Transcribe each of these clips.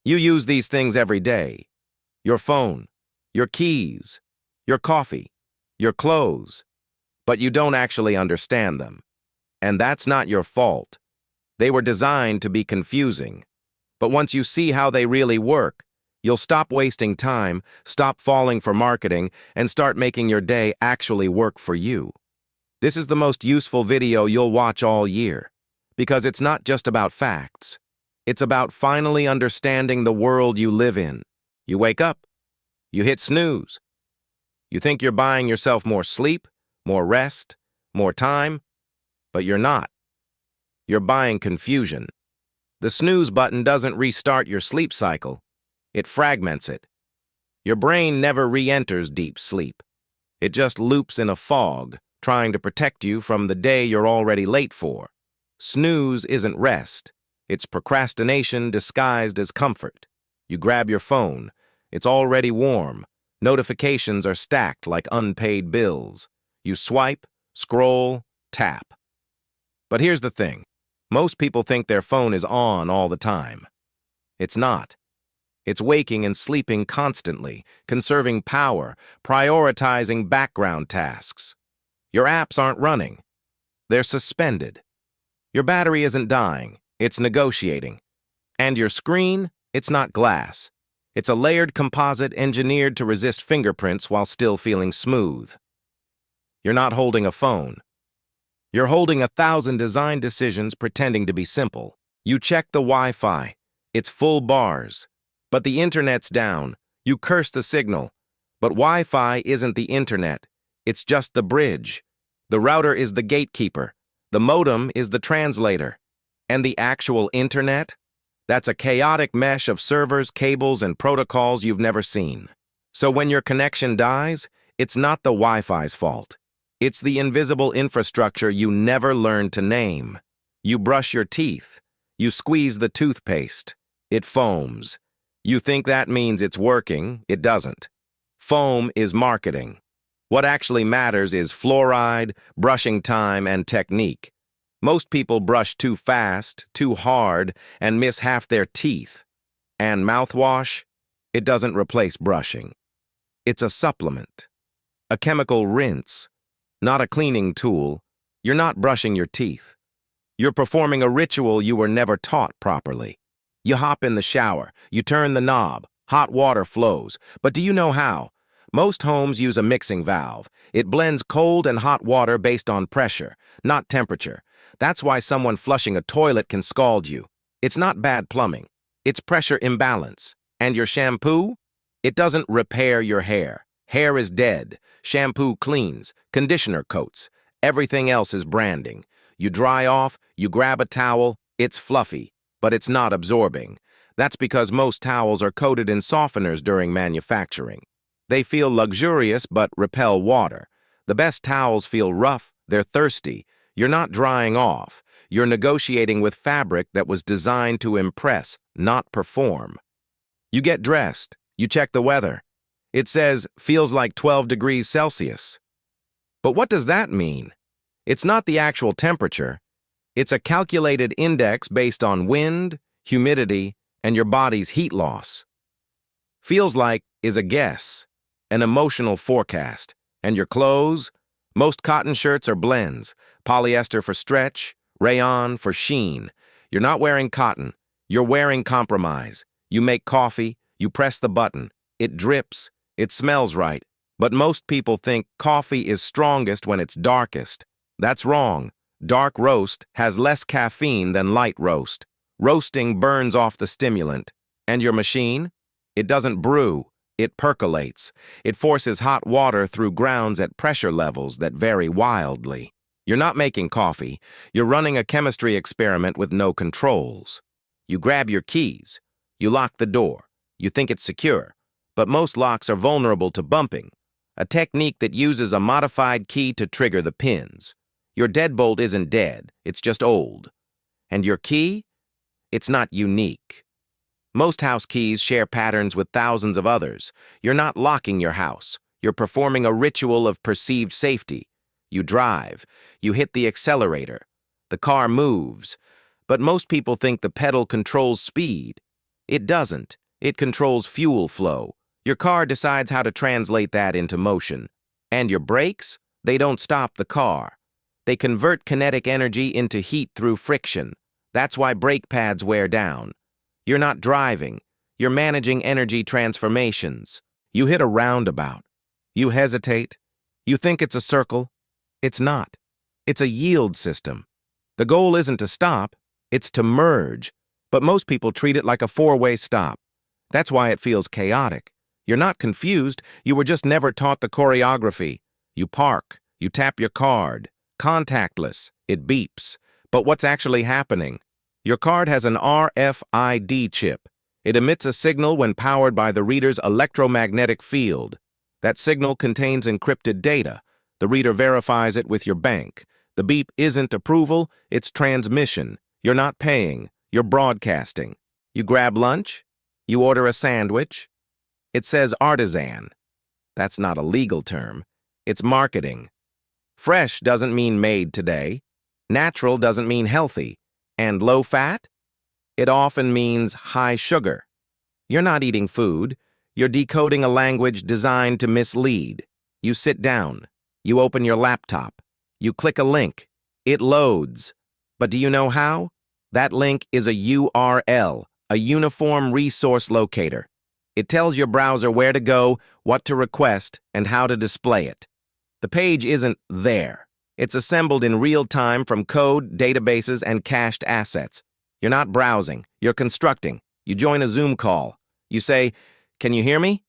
You use these things every day. Your phone, your keys, your coffee, your clothes, but you don't actually understand them. And that's not your fault. They were designed to be confusing. But once you see how they really work, you'll stop wasting time, stop falling for marketing, and start making your day actually work for you. This is the most useful video you'll watch all year, because it's not just about facts. It's about finally understanding the world you live in. You wake up, you hit snooze. You think you're buying yourself more sleep, more rest, more time, but you're not. You're buying confusion. The snooze button doesn't restart your sleep cycle. It fragments it. Your brain never re-enters deep sleep. It just loops in a fog, trying to protect you from the day you're already late for. Snooze isn't rest. It's procrastination disguised as comfort. You grab your phone. It's already warm. Notifications are stacked like unpaid bills. You swipe, scroll, tap. But here's the thing. Most people think their phone is on all the time. It's not. It's waking and sleeping constantly, conserving power, prioritizing background tasks. Your apps aren't running. They're suspended. Your battery isn't dying. It's negotiating. And your screen, it's not glass. It's a layered composite engineered to resist fingerprints while still feeling smooth. You're not holding a phone. You're holding 1,000 design decisions pretending to be simple. You check the Wi-Fi. It's full bars. But the internet's down. You curse the signal. But Wi-Fi isn't the internet. It's just the bridge. The router is the gatekeeper. The modem is the translator. And the actual internet? That's a chaotic mesh of servers, cables, and protocols you've never seen. So when your connection dies, it's not the Wi-Fi's fault. It's the invisible infrastructure you never learned to name. You brush your teeth. You squeeze the toothpaste. It foams. You think that means it's working. It doesn't. Foam is marketing. What actually matters is fluoride, brushing time, and technique. Most people brush too fast, too hard, and miss half their teeth. And mouthwash? It doesn't replace brushing. It's a supplement. A chemical rinse. Not a cleaning tool. You're not brushing your teeth. You're performing a ritual you were never taught properly. You hop in the shower. You turn the knob. Hot water flows. But do you know how? Most homes use a mixing valve. It blends cold and hot water based on pressure, not temperature. That's why someone flushing a toilet can scald you. It's not bad plumbing. It's pressure imbalance. And your shampoo? It doesn't repair your hair. Hair is dead. Shampoo cleans. Conditioner coats. Everything else is branding. You dry off, you grab a towel, it's fluffy, but it's not absorbing. That's because most towels are coated in softeners during manufacturing. They feel luxurious but repel water. The best towels feel rough, they're thirsty. You're not drying off. You're negotiating with fabric that was designed to impress, not perform. You get dressed. You check the weather. It says, feels like 12 degrees Celsius. But what does that mean? It's not the actual temperature. It's a calculated index based on wind, humidity, and your body's heat loss. Feels like is a guess, an emotional forecast. And your clothes? Most cotton shirts are blends, polyester for stretch, rayon for sheen. You're not wearing cotton. You're wearing compromise. You make coffee, you press the button. It drips. It smells right. But most people think coffee is strongest when it's darkest. That's wrong. Dark roast has less caffeine than light roast. Roasting burns off the stimulant. And your machine? It doesn't brew. It percolates. It forces hot water through grounds at pressure levels that vary wildly. You're not making coffee. You're running a chemistry experiment with no controls. You grab your keys. You lock the door. You think it's secure. But most locks are vulnerable to bumping, a technique that uses a modified key to trigger the pins. Your deadbolt isn't dead, it's just old. And your key? It's not unique. Most house keys share patterns with thousands of others. You're not locking your house. You're performing a ritual of perceived safety. You drive. You hit the accelerator. The car moves. But most people think the pedal controls speed. It doesn't. It controls fuel flow. Your car decides how to translate that into motion. And your brakes? They don't stop the car. They convert kinetic energy into heat through friction. That's why brake pads wear down. You're not driving. You're managing energy transformations. You hit a roundabout. You hesitate. You think it's a circle. It's not. It's a yield system. The goal isn't to stop, it's to merge. But most people treat it like a four-way stop. That's why it feels chaotic. You're not confused, you were just never taught the choreography. You park, you tap your card, contactless, it beeps. But what's actually happening? Your card has an RFID chip. It emits a signal when powered by the reader's electromagnetic field. That signal contains encrypted data. The reader verifies it with your bank. The beep isn't approval, it's transmission. You're not paying, you're broadcasting. You grab lunch, you order a sandwich. It says artisan. That's not a legal term. It's marketing. Fresh doesn't mean made today. Natural doesn't mean healthy. And low fat? It often means high sugar. You're not eating food. You're decoding a language designed to mislead. You sit down. You open your laptop. You click a link. It loads. But do you know how? That link is a URL, a Uniform Resource Locator. It tells your browser where to go, what to request, and how to display it. The page isn't there. It's assembled in real time from code, databases, and cached assets. You're not browsing. You're constructing. You join a Zoom call. You say, "Can you hear me?"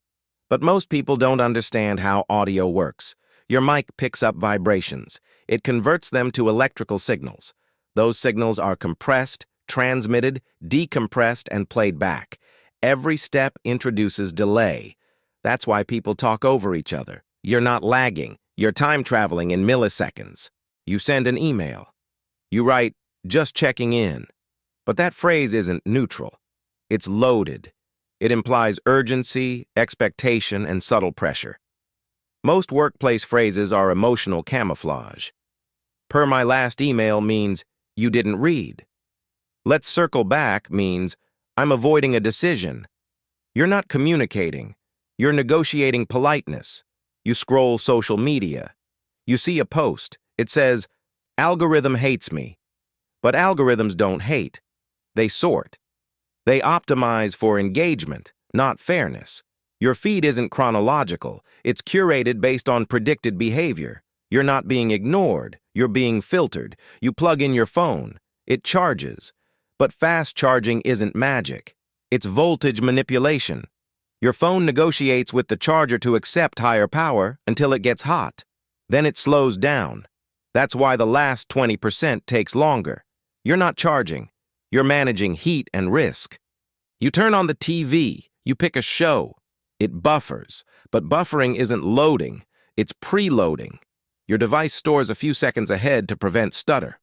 But most people don't understand how audio works. Your mic picks up vibrations. It converts them to electrical signals. Those signals are compressed, transmitted, decompressed, and played back. Every step introduces delay. That's why people talk over each other. You're not lagging. You're time traveling in milliseconds. You send an email. You write, "Just checking in." But that phrase isn't neutral. It's loaded. It implies urgency, expectation, and subtle pressure. Most workplace phrases are emotional camouflage. Per my last email means, "You didn't read." Let's circle back means, "I'm avoiding a decision." You're not communicating. You're negotiating politeness. You scroll social media. You see a post. It says, "Algorithm hates me." But algorithms don't hate. They sort. They optimize for engagement, not fairness. Your feed isn't chronological. It's curated based on predicted behavior. You're not being ignored. You're being filtered. You plug in your phone. It charges. But fast charging isn't magic. It's voltage manipulation. Your phone negotiates with the charger to accept higher power until it gets hot. Then it slows down. That's why the last 20% takes longer. You're not charging. You're managing heat and risk. You turn on the TV. You pick a show. It buffers. But buffering isn't loading. It's preloading. Your device stores a few seconds ahead to prevent stutter.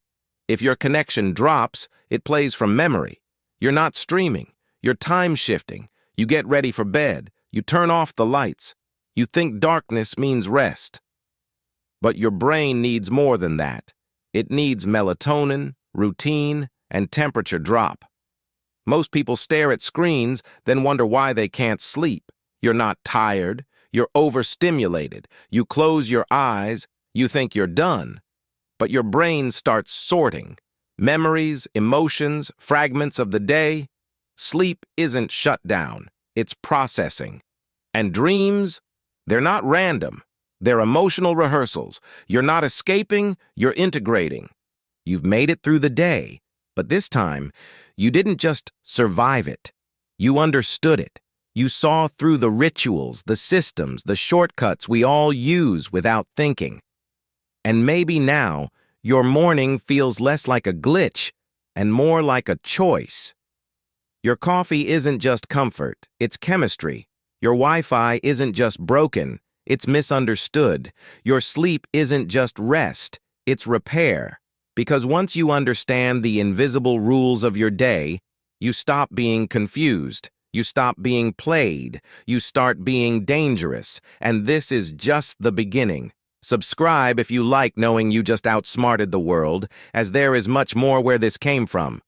If your connection drops, it plays from memory. You're not streaming. You're time shifting. You get ready for bed. You turn off the lights. You think darkness means rest. But your brain needs more than that. It needs melatonin, routine, and temperature drop. Most people stare at screens, then wonder why they can't sleep. You're not tired. You're overstimulated. You close your eyes. You think you're done. But your brain starts sorting. Memories, emotions, fragments of the day. Sleep isn't shut down. It's processing. And dreams, they're not random. They're emotional rehearsals. You're not escaping, you're integrating. You've made it through the day, but this time, you didn't just survive it. You understood it. You saw through the rituals, the systems, the shortcuts we all use without thinking. And maybe now, your morning feels less like a glitch and more like a choice. Your coffee isn't just comfort, it's chemistry. Your Wi-Fi isn't just broken, it's misunderstood. Your sleep isn't just rest, it's repair. Because once you understand the invisible rules of your day, you stop being confused. You stop being played. You start being dangerous. And this is just the beginning. Subscribe if you like knowing you just outsmarted the world, as there is much more where this came from.